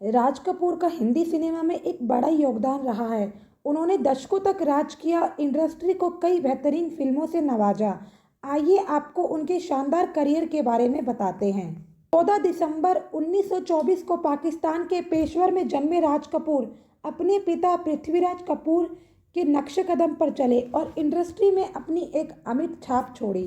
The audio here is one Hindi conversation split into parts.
राज कपूर का हिंदी सिनेमा में एक बड़ा योगदान रहा है। उन्होंने दशकों तक राज किया, इंडस्ट्री को कई बेहतरीन फिल्मों से नवाजा। आइए आपको उनके शानदार करियर के बारे में बताते हैं। 14 दिसंबर 1924 को पाकिस्तान के पेशवर में जन्मे राज कपूर अपने पिता पृथ्वीराज कपूर के नक्शे कदम पर चले और इंडस्ट्री में अपनी एक अमिट छाप छोड़ी।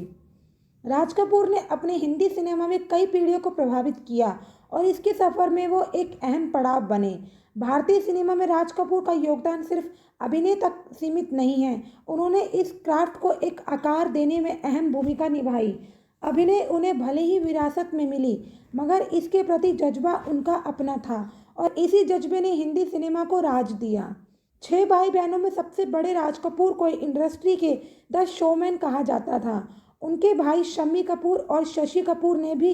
राज कपूर ने अपने हिंदी सिनेमा में कई पीढ़ियों को प्रभावित किया और इसके सफर में वो एक अहम पड़ाव बने। भारतीय सिनेमा में राज कपूर का योगदान सिर्फ अभिनय तक सीमित नहीं है, उन्होंने इस क्राफ्ट को एक आकार देने में अहम भूमिका निभाई। अभिनय उन्हें भले ही विरासत में मिली, मगर इसके प्रति जज्बा उनका अपना था और इसी जज्बे ने हिंदी सिनेमा को राज दिया। 6 भाई बहनों में सबसे बड़े राज कपूर को इंडस्ट्री के द शोमैन कहा जाता था। उनके भाई शम्मी कपूर और शशि कपूर ने भी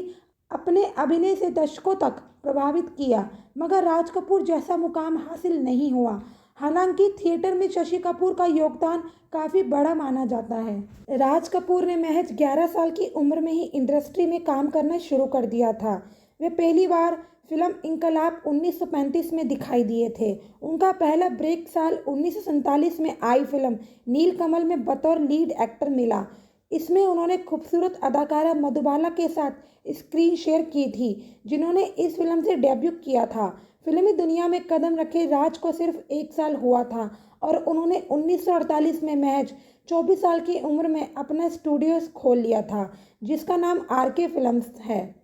अपने अभिनय से दर्शकों तक प्रभावित किया, मगर राज कपूर जैसा मुकाम हासिल नहीं हुआ। हालांकि थिएटर में शशि कपूर का योगदान काफ़ी बड़ा माना जाता है। राज कपूर ने महज 11 साल की उम्र में ही इंडस्ट्री में काम करना शुरू कर दिया था। वे पहली बार फिल्म इंकलाब 1935 में दिखाई दिए थे। उनका पहला ब्रेक साल 1947 में आई फिल्म नीलकमल में बतौर लीड एक्टर मिला। इसमें उन्होंने खूबसूरत अदाकारा मधुबाला के साथ स्क्रीन शेयर की थी, जिन्होंने इस फिल्म से डेब्यू किया था। फिल्मी दुनिया में कदम रखे राज को सिर्फ 1 साल हुआ था और उन्होंने 1948 में महज 24 साल की उम्र में अपना स्टूडियो खोल लिया था, जिसका नाम आरके फिल्म्स है।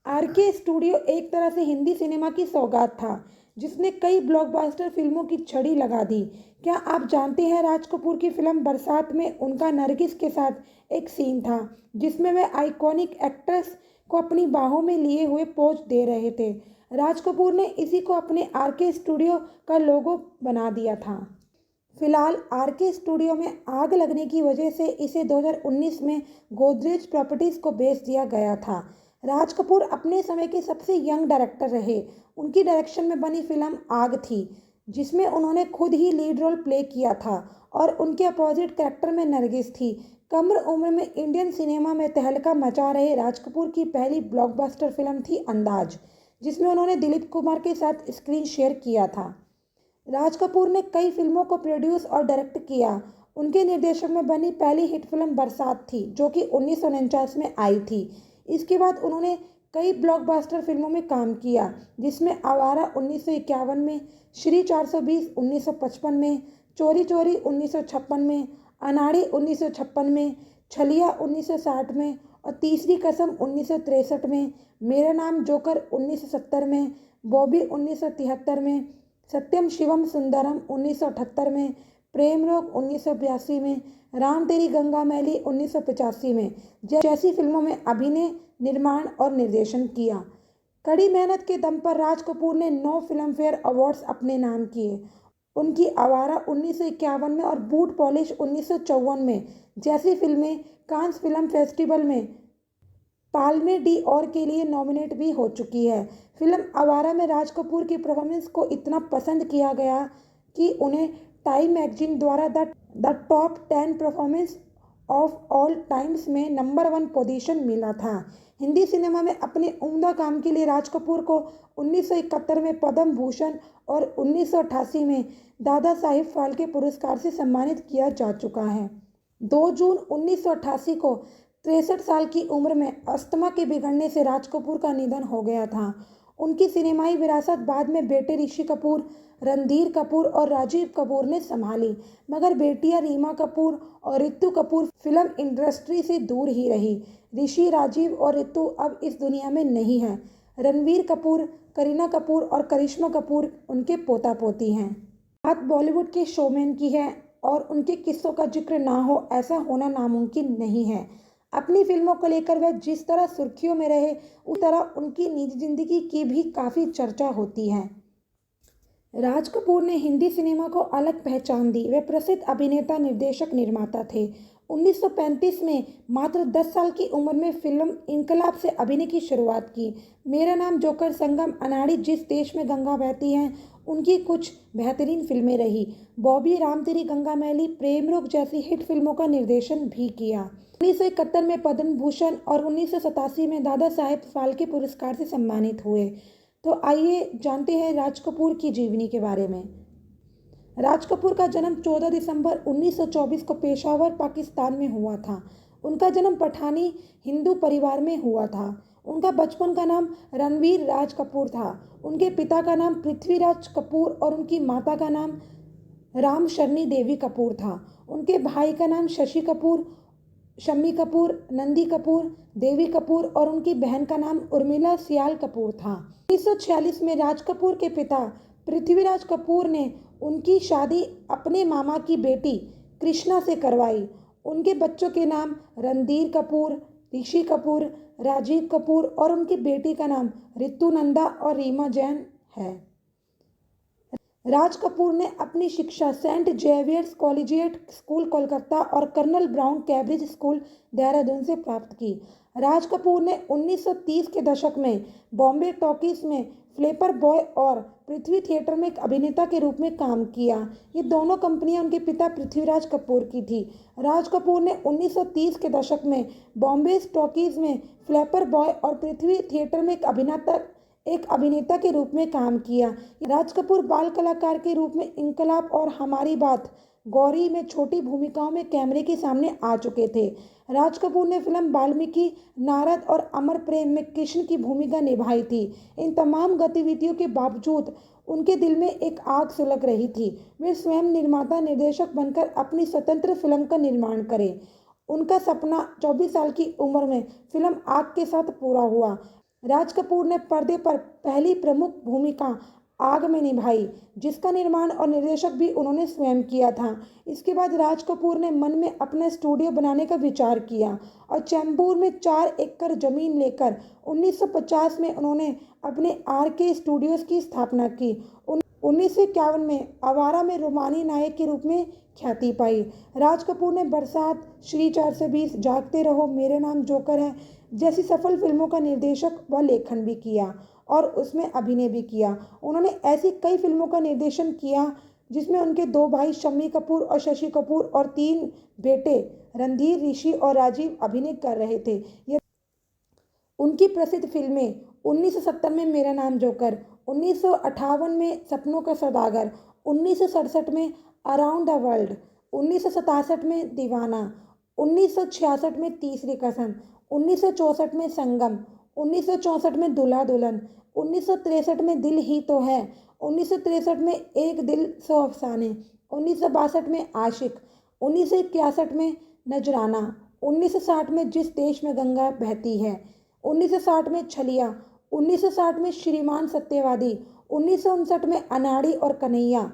आरके स्टूडियो एक तरह से हिंदी सिनेमा की सौगात था, जिसने कई ब्लॉकबस्टर फिल्मों की छड़ी लगा दी। क्या आप जानते हैं राज कपूर की फिल्म बरसात में उनका नरगिस के साथ एक सीन था, जिसमें वे आइकॉनिक एक्ट्रेस को अपनी बाहों में लिए हुए पोज दे रहे थे। राज कपूर ने इसी को अपने आरके स्टूडियो का लोगो बना दिया था। फिलहाल आरके स्टूडियो में आग लगने की वजह से इसे 2019 में गोदरेज प्रॉपर्टीज को बेच दिया गया था। राज कपूर अपने समय के सबसे यंग डायरेक्टर रहे। उनकी डायरेक्शन में बनी फिल्म आग थी, जिसमें उन्होंने खुद ही लीड रोल प्ले किया था और उनके अपोजिट कैरेक्टर में नरगिस थी। कम उम्र में इंडियन सिनेमा में तहलका मचा रहे राज कपूर की पहली ब्लॉकबस्टर फिल्म थी अंदाज, जिसमें उन्होंने दिलीप कुमार के साथ स्क्रीन शेयर किया था। राज कपूर ने कई फिल्मों को प्रोड्यूस और डायरेक्ट किया। उनके निर्देशन में बनी पहली हिट फिल्म बरसात थी, जो कि 1949 में आई थी। इसके बाद उन्होंने कई ब्लॉकबस्टर फिल्मों में काम किया, जिसमें आवारा 1951 में, श्री 420 1955 में, चोरी चोरी 1956 में, अनाड़ी 1956 में, छलिया 1960 में और तीसरी कसम 1963 में, मेरा नाम जोकर 1970 में, बॉबी 1973 में, सत्यम शिवम सुंदरम 1978 में, प्रेम रोग 1982 में, राम तेरी गंगा मैली 1985 में जैसी फिल्मों में अभिनय, निर्माण और निर्देशन किया। कड़ी मेहनत के दम पर राज कपूर ने 9 फिल्म फेयर अवार्ड्स अपने नाम किए। उनकी आवारा 1951 में और बूट पॉलिश 1954 में जैसी फिल्में कांस फिल्म फेस्टिवल में पाल्मे डी ऑर के लिए नॉमिनेट भी हो चुकी है। फिल्म आवारा में राज कपूर की परफॉर्मेंस को इतना पसंद किया गया कि उन्हें टाइम मैगजीन द्वारा the top 10 performance of all times में नंबर 1 पोजीशन मिला था। हिंदी सिनेमा में अपने उम्दा काम के लिए राज कपूर को 1971 में पद्म भूषण और 1988 में दादा साहिब फाल्के पुरस्कार से सम्मानित किया जा चुका है। 2 जून 1988 को 63 साल की उम्र में अस्थमा के बिगड़ने से राज कपूर का निधन हो गया था। उनकी सिनेमाई विरासत बाद में बेटे ऋषि कपूर, रणधीर कपूर और राजीव कपूर ने संभाली, मगर बेटियां रीमा कपूर और रितु कपूर फिल्म इंडस्ट्री से दूर ही रही। ऋषि, राजीव और रितु अब इस दुनिया में नहीं हैं। रणवीर कपूर, करीना कपूर और करिश्मा कपूर उनके पोता पोती हैं। बात बॉलीवुड के शोमैन की है और उनके किस्सों का जिक्र ना हो, ऐसा होना नामुमकिन नहीं है। अपनी फिल्मों को लेकर वह जिस तरह सुर्खियों में रहे, उस तरह उनकी निजी जिंदगी की भी काफ़ी चर्चा होती है। राज कपूर ने हिंदी सिनेमा को अलग पहचान दी। वे प्रसिद्ध अभिनेता, निर्देशक, निर्माता थे। 1935 में मात्र 10 साल की उम्र में फिल्म इंकलाब से अभिनय की शुरुआत की। मेरा नाम जोकर, संगम, अनाड़ी, जिस देश में गंगा बहती हैं, उनकी कुछ बेहतरीन फिल्में रही। बॉबी, राम तेरी गंगा मैली, प्रेम रोग जैसी हिट फिल्मों का निर्देशन भी किया। 1971 में पद्म भूषण और 1987 में दादा साहेब फाल्के पुरस्कार से सम्मानित हुए। तो आइए जानते हैं राज कपूर की जीवनी के बारे में। राज कपूर का जन्म 14 दिसंबर 1924 को पेशावर, पाकिस्तान में हुआ था। उनका जन्म पठानी हिंदू परिवार में हुआ था। उनका बचपन का नाम रणवीर राज कपूर था। उनके पिता का नाम पृथ्वीराज कपूर और उनकी माता का नाम राम शरणी देवी कपूर था। उनके भाई का नाम शशि कपूर, शम्मी कपूर, नंदी कपूर, देवी कपूर और उनकी बहन का नाम उर्मिला सियाल कपूर था। 1946 में राज कपूर के पिता पृथ्वीराज कपूर ने उनकी शादी अपने मामा की बेटी कृष्णा से करवाई। उनके बच्चों के नाम रणधीर कपूर, ऋषि कपूर, राजीव कपूर और उनकी बेटी का नाम ऋतु नंदा और रीमा जैन है। राज कपूर ने अपनी शिक्षा Saint Xavier's Collegiate School Kolkata और Colonel Brown Cambridge School Dehradun से प्राप्त की। राज कपूर ने 1930 के दशक में बॉम्बे टॉकीज में फ्लैपर बॉय और पृथ्वी थिएटर में एक अभिनेता के रूप में काम किया। ये दोनों कंपनियां उनके पिता पृथ्वीराज कपूर की थी। राज कपूर ने 1930 के दशक में बॉम्बे टॉकीज में फ्लैपर बॉय और पृथ्वी थिएटर में एक अभिनेता के रूप में काम किया। राज कपूर बाल कलाकार के रूप में इनकलाब और हमारी बात गौरी में छोटी भूमिकाओं में कैमरे के सामने आ चुके थे। राज कपूर ने फिल्म वाल्मीकि, नारद और अमर प्रेम में कृष्ण की भूमिका निभाई थी। इन तमाम गतिविधियों के बावजूद उनके दिल में एक आग सुलग रही थी। वे स्वयं निर्माता निर्देशक बनकर अपनी स्वतंत्र फिल्म का निर्माण करें। उनका सपना 24 साल की उम्र में फिल्म आग के साथ पूरा हुआ। राज कपूर ने पर्दे पर पहली प्रमुख भूमिका आग में निभाई, जिसका निर्माण और निर्देशन भी उन्होंने स्वयं किया था। इसके बाद राज कपूर ने मन में अपना स्टूडियो बनाने का विचार किया और चैम्बूर में 4 एकड़ जमीन लेकर 1950 में उन्होंने अपने RK स्टूडियोज की स्थापना की। 1951 में आवारा में रोमानी नायक के रूप में ख्याति पाई। राज कपूर ने बरसात, श्री 420, जागते रहो, मेरे नाम जोकर है जैसी सफल फिल्मों का निर्देशक व लेखन भी किया और उसमें अभिनय भी किया। उन्होंने ऐसी कई फिल्मों का निर्देशन किया जिसमें उनके 2 भाई शम्मी कपूर और शशि कपूर और 3 बेटे रणधीर, ऋषि और राजीव अभिनय कर रहे थे। उनकी प्रसिद्ध फिल्में 1970 में मेरा नाम जोकर, 1958 में सपनों का सौदागर, 1967 में अराउंड द वर्ल्ड, 1967 में दीवाना, 1966 में तीसरी कसम, 1964 में संगम, 1964 में दूल्हा दुल्हन, 1963 में दिल ही तो है, 1963 में एक दिल 100 अफसाने, 1962 में आशिक, 1961 में नजराना, 1960 में जिस देश में गंगा बहती है, 1960 में छलिया, 1960 में श्रीमान सत्यवादी, 1959 में अनाड़ी और कन्हैया,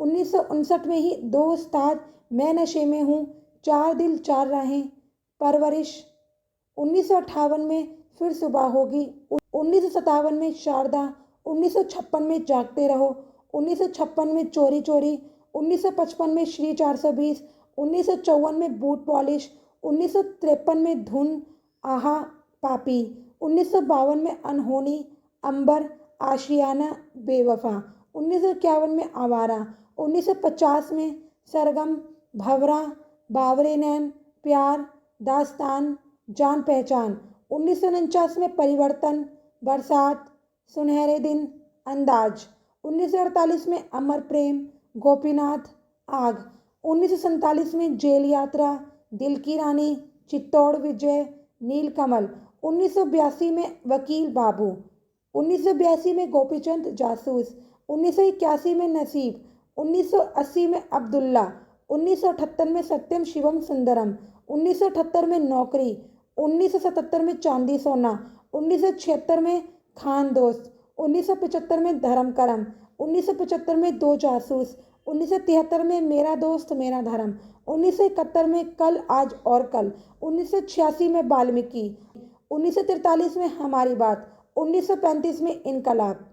1959 में ही दो उस्ताद, मैं नशे में हूँ, 4 दिल 4 राहें, परवरिश, 1958 में फिर सुबह होगी, 1957 में शारदा, 1956 में जागते रहो, 1956 में चोरी चोरी, 1955 में श्री 420, 1954 में बूट पॉलिश, 1953 में धुन, आहा, पापी, 1952 में अनहोनी, अंबर, आशियाना, बेवफा, 1951 में आवारा, 1950 में सरगम, भंवरा, बावरे नैन, प्यार, दास्तान, जान पहचान, 1949 में परिवर्तन, बरसात, सुनहरे दिन, अंदाज, 1948 में अमर प्रेम, गोपीनाथ, आग, 1947 में जेल यात्रा, दिल की रानी, चित्तौड़ विजय, नीलकमल, 1982 में वकील बाबू, 1982 में गोपीचंद जासूस, 1981 में नसीब, 1980 में अब्दुल्ला, 1978 में सत्यम शिवम सुंदरम, 1978 में नौकरी, 1977 में चांदी सोना, 1976 में खान दोस्त, 1975 में धर्म करम, 1975 में दो जासूस, 1973 में मेरा दोस्त मेरा धर्म, 1971 में कल आज और कल, 1986 में वाल्मीकि, 1943 में हमारी बात, 1935 में इनकलाब।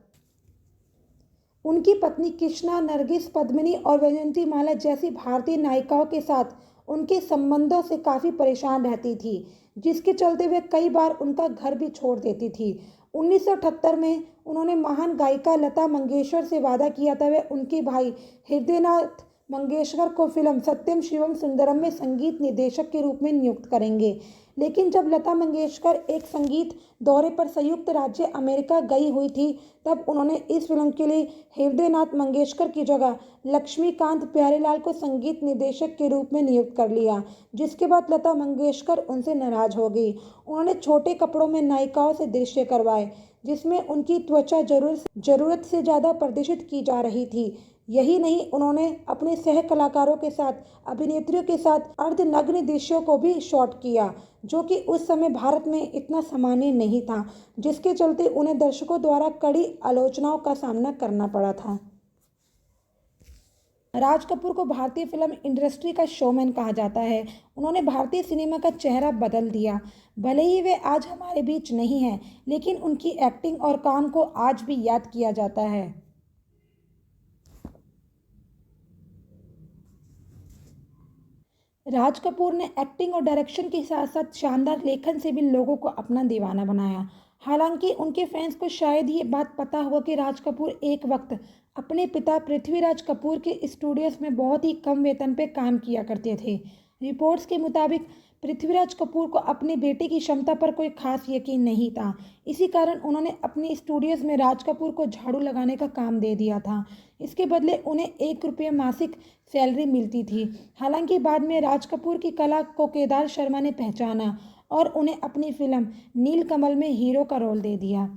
उनकी पत्नी कृष्णा, नरगिस, पद्मिनी और वैजयंती माला जैसी भारतीय नायिकाओं के साथ उनके संबंधों से काफ़ी परेशान रहती थी, जिसके चलते वे कई बार उनका घर भी छोड़ देती थी। 1978 में उन्होंने महान गायिका लता मंगेशकर से वादा किया था वे उनके भाई हृदयनाथ मंगेशकर को फिल्म सत्यम शिवम सुंदरम में संगीत निर्देशक के रूप में नियुक्त करेंगे। लेकिन जब लता मंगेशकर एक संगीत दौरे पर संयुक्त राज्य अमेरिका गई हुई थी, तब उन्होंने इस फिल्म के लिए हृदयनाथ मंगेशकर की जगह लक्ष्मीकांत प्यारेलाल को संगीत निर्देशक के रूप में नियुक्त कर लिया, जिसके बाद लता मंगेशकर उनसे नाराज हो गई। उन्होंने छोटे कपड़ों में नायिकाओं से दृश्य करवाए, जिसमें उनकी त्वचा जरूरत से ज़्यादा प्रदर्शित की जा रही थी। यही नहीं, उन्होंने अपने सह कलाकारों के साथ अभिनेत्रियों के साथ अर्धनग्न दृश्यों को भी शॉट किया, जो कि उस समय भारत में इतना सामान्य नहीं था, जिसके चलते उन्हें दर्शकों द्वारा कड़ी आलोचनाओं का सामना करना पड़ा था। राज कपूर को भारतीय फिल्म इंडस्ट्री का शोमैन कहा जाता है। उन्होंने भारतीय सिनेमा का चेहरा बदल दिया। भले ही वे आज हमारे बीच नहीं हैं, लेकिन उनकी एक्टिंग और काम को आज भी याद किया जाता है। राज कपूर ने एक्टिंग और डायरेक्शन के साथ साथ शानदार लेखन से भी लोगों को अपना दीवाना बनाया। हालांकि उनके फैंस को शायद ये बात पता होगा कि राज कपूर एक वक्त अपने पिता पृथ्वीराज कपूर के स्टूडियोज में बहुत ही कम वेतन पर काम किया करते थे। रिपोर्ट्स के मुताबिक पृथ्वीराज कपूर को अपने बेटे की क्षमता पर कोई खास यकीन नहीं था। इसी कारण उन्होंने अपने स्टूडियोज में राज कपूर को झाड़ू लगाने का काम दे दिया था। इसके बदले उन्हें 1 रुपये मासिक सैलरी मिलती थी। हालांकि बाद में राज कपूर की कला को केदार शर्मा ने पहचाना और उन्हें अपनी फिल्म नीलकमल में हीरो का रोल दे दिया।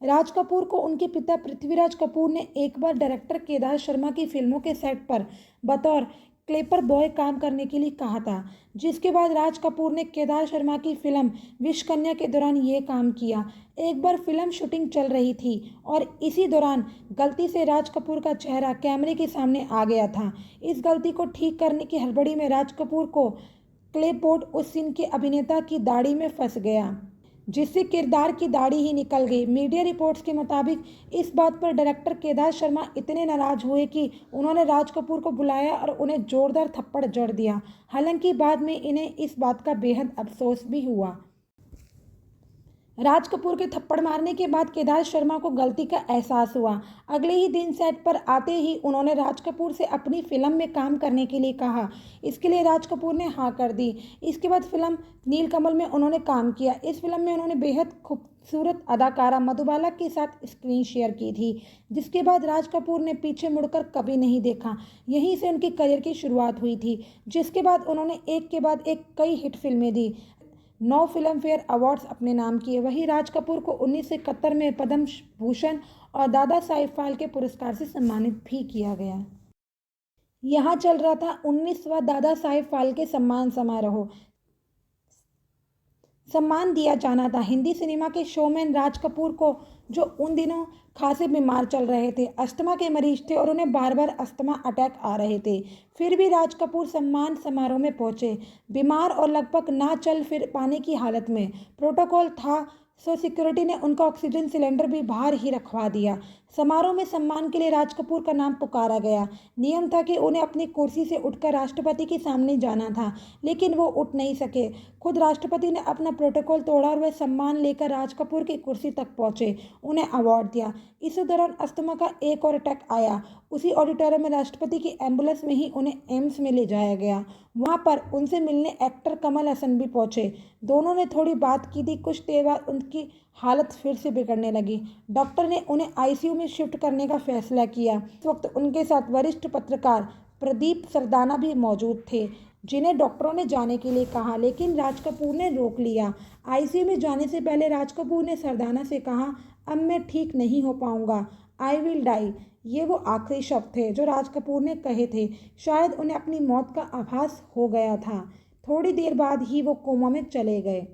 राज कपूर को उनके पिता पृथ्वीराज कपूर ने एक बार डायरेक्टर केदार शर्मा की फिल्मों के सेट पर बतौर क्लेपर बॉय काम करने के लिए कहा था, जिसके बाद राज कपूर ने केदार शर्मा की फिल्म विश कन्या के दौरान ये काम किया। एक बार फिल्म शूटिंग चल रही थी और इसी दौरान गलती से राज कपूर का चेहरा कैमरे के सामने आ गया था। इस गलती को ठीक करने की हड़बड़ी में राज कपूर को क्लेपोर्ड उस सीन के अभिनेता की दाढ़ी में फंस गया, जिससे किरदार की दाढ़ी ही निकल गई। मीडिया रिपोर्ट्स के मुताबिक इस बात पर डायरेक्टर केदार शर्मा इतने नाराज हुए कि उन्होंने राज कपूर को बुलाया और उन्हें जोरदार थप्पड़ जड़ दिया। हालांकि बाद में इन्हें इस बात का बेहद अफसोस भी हुआ। राज कपूर के थप्पड़ मारने के बाद केदार शर्मा को गलती का एहसास हुआ। अगले ही दिन सेट पर आते ही उन्होंने राज कपूर से अपनी फिल्म में काम करने के लिए कहा। इसके लिए राज कपूर ने हाँ कर दी। इसके बाद फिल्म नीलकमल में उन्होंने काम किया। इस फिल्म में उन्होंने बेहद खूबसूरत अदाकारा मधुबाला के साथ स्क्रीन शेयर की थी, जिसके बाद राज कपूर ने पीछे मुड़कर कभी नहीं देखा। यहीं से उनके करियर की शुरुआत हुई थी, जिसके बाद उन्होंने एक के बाद एक कई हिट फिल्में दी, 9 फिल्म फेयर अवार्ड्स अपने नाम किए। वहीं राज कपूर को 1971 में पद्म भूषण और दादा साहिब फाल्के पुरस्कार से सम्मानित भी किया गया। यहाँ चल रहा था 19वां दादा साहिब फाल्के सम्मान समारोह। सम्मान दिया जाना था हिंदी सिनेमा के शोमैन राज कपूर को, जो उन दिनों खासे बीमार चल रहे थे, अस्थमा के मरीज थे और उन्हें बार बार अस्थमा अटैक आ रहे थे। फिर भी राज कपूर सम्मान समारोह में पहुंचे, बीमार और लगभग ना चल फिर पाने की हालत में। प्रोटोकॉल था, सो सिक्योरिटी ने उनका ऑक्सीजन सिलेंडर भी बाहर ही रखवा दिया। समारोह में सम्मान के लिए राज कपूर का नाम पुकारा गया। नियम था कि उन्हें अपनी कुर्सी से उठकर राष्ट्रपति के सामने जाना था, लेकिन वो उठ नहीं सके। खुद राष्ट्रपति ने अपना प्रोटोकॉल तोड़ा और वह सम्मान लेकर राज कपूर की कुर्सी तक पहुंचे, उन्हें अवार्ड दिया। इसी दौरान अस्थमा का एक और अटैक आया। उसी ऑडिटोरियम में राष्ट्रपति की एम्बुलेंस में ही उन्हें एम्स में ले जाया गया। वहां पर उनसे मिलने एक्टर कमल हसन भी पहुंचे। दोनों ने थोड़ी बात की थी। कुछ देर बाद उनकी हालत फिर से बिगड़ने लगी। डॉक्टर ने उन्हें आईसीयू में शिफ्ट करने का फैसला किया। इस वक्त उनके साथ वरिष्ठ पत्रकार प्रदीप सरदाना भी मौजूद थे, जिन्हें डॉक्टरों ने जाने के लिए कहा, लेकिन राज कपूर ने रोक लिया। आईसीयू में जाने से पहले राज कपूर ने सरदाना से कहा, अब मैं ठीक नहीं हो पाऊंगा, आई विल डाई। ये वो आखिरी शब्द थे जो राज कपूर ने कहे थे। शायद उन्हें अपनी मौत का आभास हो गया था। थोड़ी देर बाद ही वो कोमा में चले गए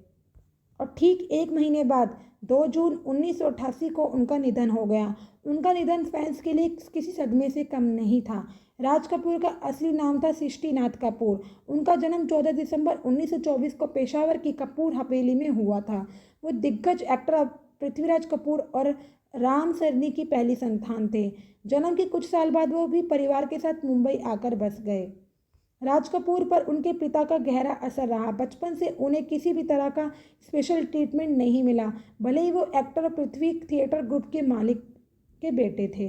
और ठीक 1 महीने बाद 2 जून 1988 को उनका निधन हो गया। उनका निधन फैंस के लिए किसी सदमे से कम नहीं था। राज कपूर का असली नाम था सृष्टिनाथ कपूर। उनका जन्म 14 दिसंबर 1924 को पेशावर की कपूर हवेली में हुआ था। वो दिग्गज एक्टर पृथ्वीराज कपूर और राम सरनी की पहली संतान थे। जन्म के कुछ साल बाद वो भी परिवार के साथ मुंबई आकर बस गए। राज कपूर पर उनके पिता का गहरा असर रहा। बचपन से उन्हें किसी भी तरह का स्पेशल ट्रीटमेंट नहीं मिला, भले ही वो एक्टर पृथ्वी थिएटर ग्रुप के मालिक के बेटे थे।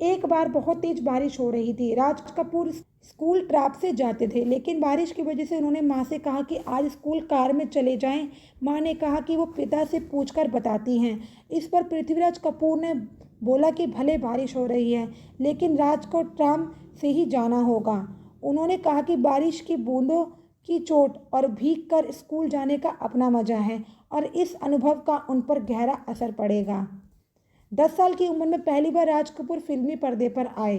एक बार बहुत तेज बारिश हो रही थी। राज कपूर स्कूल ट्रैप से जाते थे, लेकिन बारिश की वजह से उन्होंने माँ से कहा कि आज स्कूल कार में चले जाएं। माँ ने कहा कि वो पिता से पूछकर बताती हैं। इस पर पृथ्वीराज कपूर ने बोला कि भले बारिश हो रही है, लेकिन राज को ट्राम से ही जाना होगा। उन्होंने कहा कि बारिश की बूंदों की चोट और भीग कर स्कूल जाने का अपना मजा है और इस अनुभव का उन पर गहरा असर पड़ेगा। 10 साल की उम्र में पहली बार राज कपूर फिल्मी पर्दे पर आए।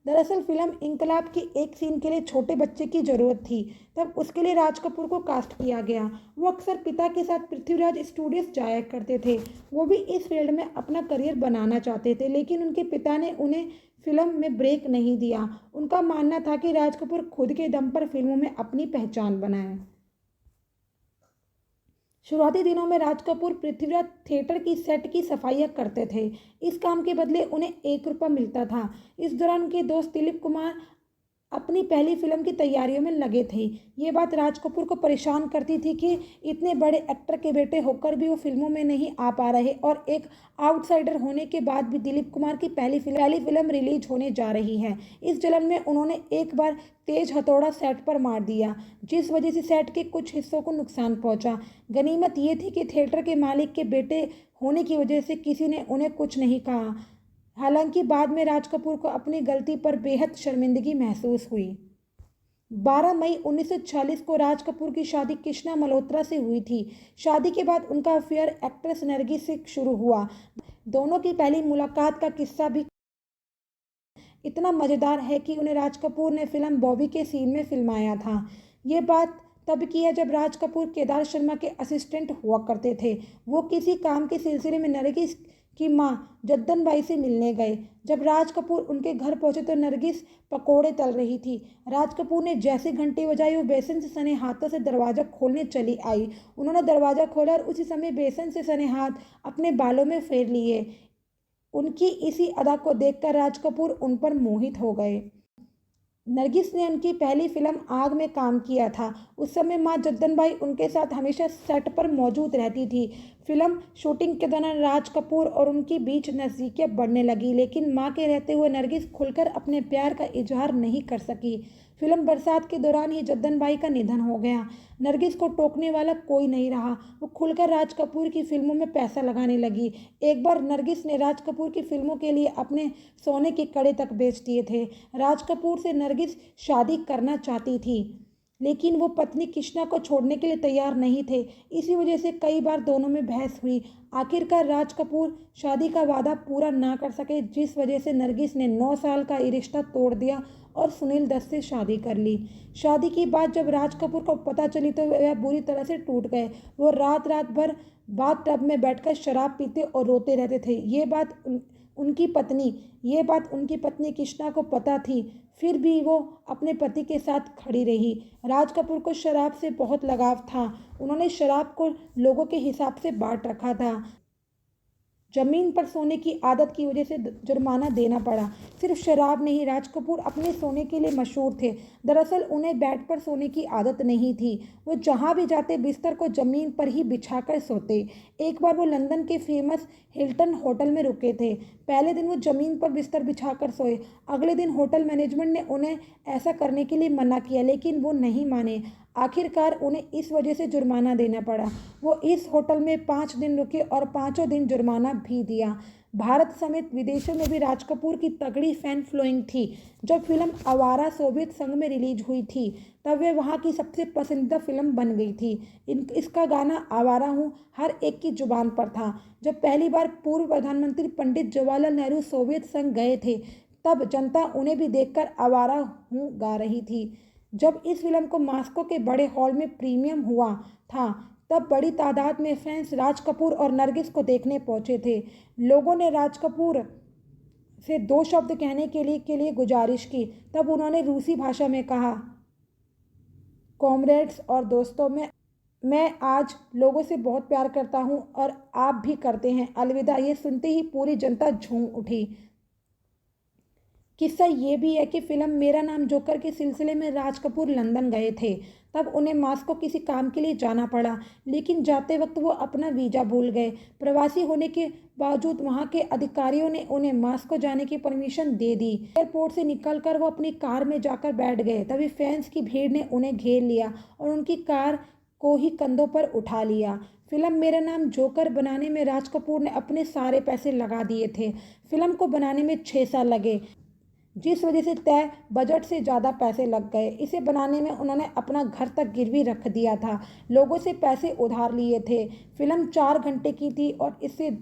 दरअसल फिल्म इनकलाब की एक सीन के लिए छोटे बच्चे की जरूरत थी, तब उसके लिए राज कपूर को कास्ट किया गया। वो अक्सर पिता के साथ पृथ्वीराज स्टूडियोज जाया करते थे। वो भी इस फील्ड में अपना करियर बनाना चाहते थे, लेकिन उनके पिता ने उन्हें फिल्म में ब्रेक नहीं दिया। उनका मानना था कि राज कपूर खुद के दम पर फिल्मों में अपनी पहचान बनाए। शुरुआती दिनों में राज कपूर पृथ्वीराज थिएटर की सेट की सफाइयाँ करते थे। इस काम के बदले उन्हें 1 रुपया मिलता था। इस दौरान उनके दोस्त दिलीप कुमार अपनी पहली फिल्म की तैयारियों में लगे थे। ये बात राज कपूर को परेशान करती थी कि इतने बड़े एक्टर के बेटे होकर भी वो फिल्मों में नहीं आ पा रहे और एक आउटसाइडर होने के बाद भी दिलीप कुमार की पहली फिल्म रिलीज होने जा रही है। इस जलन में उन्होंने एक बार तेज हथौड़ा सेट पर मार दिया, जिस वजह से सेट के कुछ हिस्सों को नुकसान पहुंचा। गनीमत ये थी कि थिएटर के मालिक के बेटे होने की वजह से किसी ने उन्हें कुछ नहीं कहा। हालांकि बाद में राज कपूर को अपनी गलती पर बेहद शर्मिंदगी महसूस हुई। 12 मई 1946 को राज कपूर की शादी कृष्णा मल्होत्रा से हुई थी। शादी के बाद उनका अफेयर एक्ट्रेस नरगिस से शुरू हुआ। दोनों की पहली मुलाकात का किस्सा भी इतना मज़ेदार है कि उन्हें राज कपूर ने फिल्म बॉबी के सीन में फिल्माया था। ये बात तब की है जब राज कपूर केदार शर्मा के असिस्टेंट हुआ करते थे। वो किसी काम के सिलसिले में नरगिस की मां जद्दन बाई से मिलने गए। जब राज कपूर उनके घर पहुंचे तो नरगिस पकोड़े तल रही थी। राज कपूर ने जैसे घंटी बजाई वो बेसन से सने हाथों से दरवाज़ा खोलने चली आई। उन्होंने दरवाज़ा खोला और उसी समय बेसन से सने हाथ अपने बालों में फेर लिए। उनकी इसी अदा को देखकर राज कपूर उन पर मोहित हो गए। नरगिस ने उनकी पहली फिल्म आग में काम किया था। उस समय मां जद्दनबाई उनके साथ हमेशा सेट पर मौजूद रहती थी। फिल्म शूटिंग के दौरान राज कपूर और उनके बीच नज़दीकियां बढ़ने लगी, लेकिन मां के रहते हुए नरगिस खुलकर अपने प्यार का इजहार नहीं कर सकी। फिल्म बरसात के दौरान ही जद्दनबाई का निधन हो गया। नरगिस को टोकने वाला कोई नहीं रहा। वो खुलकर राज कपूर की फिल्मों में पैसा लगाने लगी। एक बार नरगिस ने राज कपूर की फिल्मों के लिए अपने सोने के कड़े तक बेच दिए थे। राज कपूर से नरगिस शादी करना चाहती थी, लेकिन वो पत्नी कृष्णा को छोड़ने के लिए तैयार नहीं थे। इसी वजह से कई बार दोनों में बहस हुई। आखिरकार राज कपूर शादी का वादा पूरा ना कर सके, जिस वजह से नरगिस ने 9 साल का ये रिश्ता तोड़ दिया और सुनील दत्त से शादी कर ली। शादी की बात जब राज कपूर को पता चली तो वह बुरी तरह से टूट गए। वो रात रात भर बाथ टब में बैठकर शराब पीते और रोते रहते थे। ये बात उनकी पत्नी कृष्णा को पता थी, फिर भी वो अपने पति के साथ खड़ी रही। राज कपूर को शराब से बहुत लगाव था। उन्होंने शराब को लोगों के हिसाब से बांट रखा था। जमीन पर सोने की आदत की वजह से जुर्माना देना पड़ा। सिर्फ शराब नहीं, राज कपूर अपने सोने के लिए मशहूर थे। दरअसल उन्हें बेड पर सोने की आदत नहीं थी। वो जहाँ भी जाते बिस्तर को जमीन पर ही बिछाकर सोते। एक बार वो लंदन के फेमस हिल्टन होटल में रुके थे। पहले दिन वो जमीन पर बिस्तर बिछाकर सोए। अगले दिन होटल मैनेजमेंट ने उन्हें ऐसा करने के लिए मना किया, लेकिन वो नहीं माने। आखिरकार उन्हें इस वजह से जुर्माना देना पड़ा। वो इस होटल में 5 दिन रुके और पाँचों दिन जुर्माना भी दिया। भारत समेत विदेशों में भी राज कपूर की तगड़ी फैन फॉलोइंग थी। जब फिल्म आवारा सोवियत संघ में रिलीज हुई थी, तब वे वहाँ की सबसे पसंदीदा फिल्म बन गई थी। इसका गाना आवारा हूँ हर एक की जुबान पर था। जब पहली बार पूर्व प्रधानमंत्री पंडित जवाहरलाल नेहरू सोवियत संघ गए थे, तब जनता उन्हें भी देखकर आवारा हूँ गा रही थी। जब इस फिल्म को मॉस्को के बड़े हॉल में प्रीमियम हुआ था, तब बड़ी तादाद में फैंस राज कपूर और नरगिस को देखने पहुंचे थे। लोगों ने राज कपूर से 2 शब्द कहने के लिए गुजारिश की। तब उन्होंने रूसी भाषा में कहा, कॉमरेड्स और दोस्तों, मैं आज लोगों से बहुत प्यार करता हूं और आप भी करते हैं। अलविदा। ये सुनते ही पूरी जनता झूम उठी। किस्सा ये भी है कि फिल्म मेरा नाम जोकर के सिलसिले में राज कपूर लंदन गए थे। तब उन्हें मॉस्को किसी काम के लिए जाना पड़ा, लेकिन जाते वक्त वो अपना वीज़ा भूल गए। प्रवासी होने के बावजूद वहां के अधिकारियों ने उन्हें मास्को जाने की परमिशन दे दी। एयरपोर्ट से निकलकर वो अपनी कार में जाकर बैठ गए। तभी फैंस की भीड़ ने उन्हें घेर लिया और उनकी कार को ही कंधों पर उठा लिया। फिल्म मेरा नाम जोकर बनाने में राज कपूर ने अपने सारे पैसे लगा दिए थे। फिल्म को बनाने में 6 साल लगे, जिस वजह से तय बजट से ज़्यादा पैसे लग गए। इसे बनाने में उन्होंने अपना घर तक गिरवी रख दिया था, लोगों से पैसे उधार लिए थे। फिल्म 4 घंटे की थी और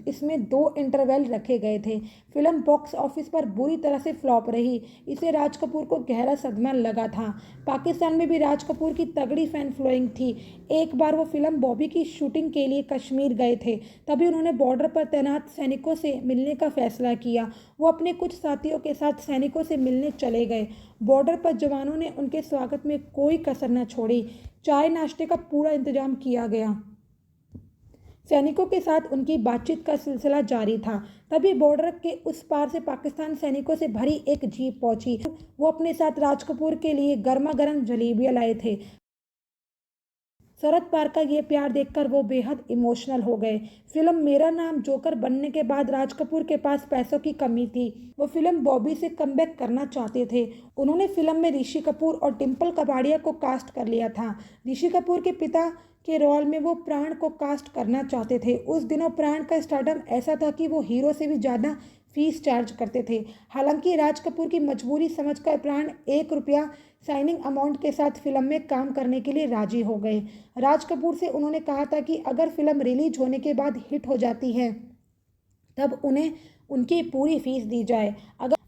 इसमें 2 इंटरवल रखे गए थे। फिल्म बॉक्स ऑफिस पर बुरी तरह से फ्लॉप रही। इसे राज कपूर को गहरा सदमा लगा था। पाकिस्तान में भी राज कपूर की तगड़ी फैन फॉलोइंग थी। एक बार वो फिल्म बॉबी की शूटिंग के लिए कश्मीर गए थे। तभी उन्होंने बॉर्डर पर तैनात सैनिकों से मिलने का फैसला किया। वो अपने कुछ साथियों के साथ सैनिकों से मिलने चले गए। बॉर्डर पर जवानों ने उनके स्वागत में कोई कसर न छोड़ी। चाय नाश्ते का पूरा इंतजाम किया गया। सैनिकों के साथ उनकी बातचीत का सिलसिला जारी था। तभी बॉर्डर के उस पार से पाकिस्तान सैनिकों से भरी एक जीप पहुंची। वो अपने साथ राज कपूर के लिए गर्मा गर्म जलेबियां लाए थे। शरद पार का ये प्यार देखकर वो बेहद इमोशनल हो गए। फिल्म मेरा नाम जोकर बनने के बाद राज कपूर के पास पैसों की कमी थी। वो फिल्म बॉबी से कमबैक करना चाहते थे। उन्होंने फिल्म में ऋषि कपूर और डिम्पल कपाड़िया को कास्ट कर लिया था। ऋषि कपूर के पिता के रोल में वो प्राण को कास्ट करना चाहते थे। उस दिनों प्राण का स्टारडम ऐसा था कि वो हीरो से भी ज़्यादा फीस चार्ज करते थे। हालांकि राज कपूर की मजबूरी समझकर प्राण 1 रुपया साइनिंग अमाउंट के साथ फिल्म में काम करने के लिए राजी हो गए। राज कपूर से उन्होंने कहा था कि अगर फिल्म रिलीज होने के बाद हिट हो जाती है तब उन्हें उनकी पूरी फीस दी जाए।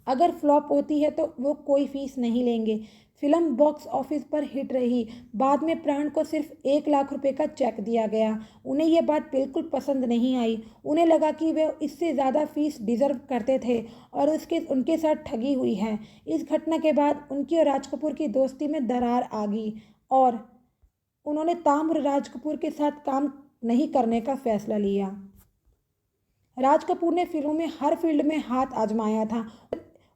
अगर फ्लॉप होती है तो वो कोई फीस नहीं लेंगे। फिल्म बॉक्स ऑफिस पर हिट रही। बाद में प्राण को सिर्फ 1 लाख रुपए का चेक दिया गया। उन्हें यह बात बिल्कुल पसंद नहीं आई। उन्हें लगा कि वे इससे ज़्यादा फीस डिजर्व करते थे और उनके साथ ठगी हुई है। इस घटना के बाद उनकी और राज कपूर की दोस्ती में दरार आ गई और उन्होंने ताम्र राज कपूर के साथ काम नहीं करने का फैसला लिया। राज कपूर ने फिल्मों में हर फील्ड में हाथ आजमाया था।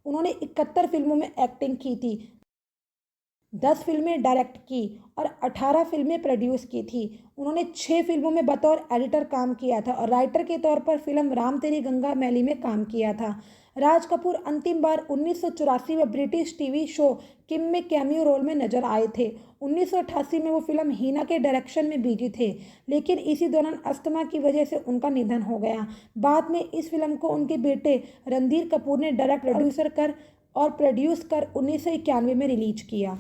उन्होंने 71 फिल्मों में एक्टिंग की थी, 10 फिल्में डायरेक्ट की और 18 फिल्में प्रोड्यूस की थी। उन्होंने 6 फिल्मों में बतौर एडिटर काम किया था और राइटर के तौर पर फिल्म राम तेरी गंगा मैली में काम किया था। राज कपूर अंतिम बार 1984 में ब्रिटिश टीवी शो किम में कैमियो रोल में नजर आए थे। 1988 में वो फिल्म हीना के डायरेक्शन में बिजी थे, लेकिन इसी दौरान अस्थमा की वजह से उनका निधन हो गया। बाद में इस फिल्म को उनके बेटे रणधीर कपूर ने डायरेक्ट प्रोड्यूस कर 1991 में रिलीज किया।